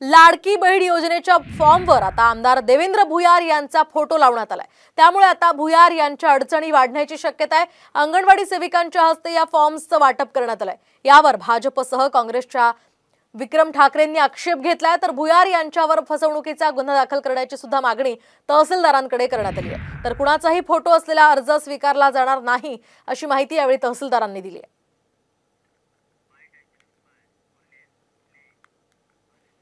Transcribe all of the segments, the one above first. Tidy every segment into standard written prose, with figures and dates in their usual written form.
लाडकी बहीण योजनेच्या फॉर्मवर आता आमदार देवेंद्र भुयार यांचा फोटो लावण्यात आलाय। त्यामुळे आता भुयार यांच्या अडचणी वाढण्याची शक्यता आहे। अंगणवाडी सेविकांच्या हस्ते या फॉर्म्सचं वाटप करण्यात आलंय। यावर भाजपसह काँग्रेसच्या विक्रम ठाकरेंनी आक्षेप घेतलाय, तर भुयार यांच्यावर फसवणुकीचा गुन्हा दाखल करण्याची सुद्धा मागणी तहसीलदारांकडे करण्यात आली आहे। तर कुणाचाही फोटो असलेला अर्ज स्वीकारला जाणार नाही अशी माहिती यावेळी तहसीलदारांनी दिली आहे।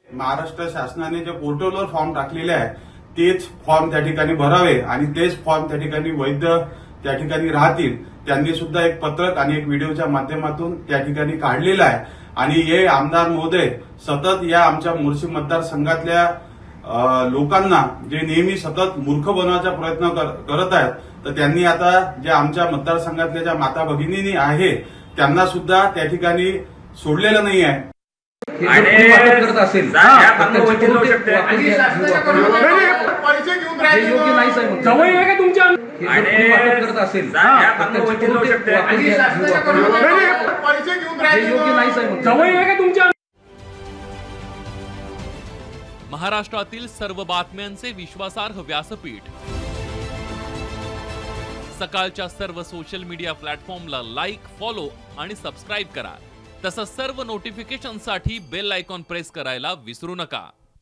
महाराष्ट्र शासनाने जे पोर्टलवर फॉर्म टाकलेले आहे तेच फॉर्म त्या ठिकाणी भरावे आणि तेच फॉर्म त्या ठिकाणी वैध त्या ठिकाणी राहतील। त्यांनी सुद्धा एक पत्रक आणि एक व्हिडिओच्या माध्यमातून त्या ठिकाणी काढलेलं आहे आणि हे आमदार महोदय सतत या आमच्या मोर्शी मतदारसंघातल्या लोकांना जे नेहमी सतत मूर्ख बनवण्याचा प्रयत्न करत आहेत, तर त्यांनी आता जे आमच्या मतदारसंघातल्या ज्या माता भगिनी आहे त्यांना सुद्धा त्या ठिकाणी सोडलेलं नाही आहे। करत असेल महाराष्ट्रातील सर्व बातम्यांचे विश्वासार्ह व्यासपीठ सकाळच्या सर्व सोशल मीडिया प्लॅटफॉर्मला लाईक, फॉलो आणि सबस्क्राईब करा। तसंच सर्व नोटिफिकेशनसाठी बेल आयकॉन प्रेस करायला विसरू नका।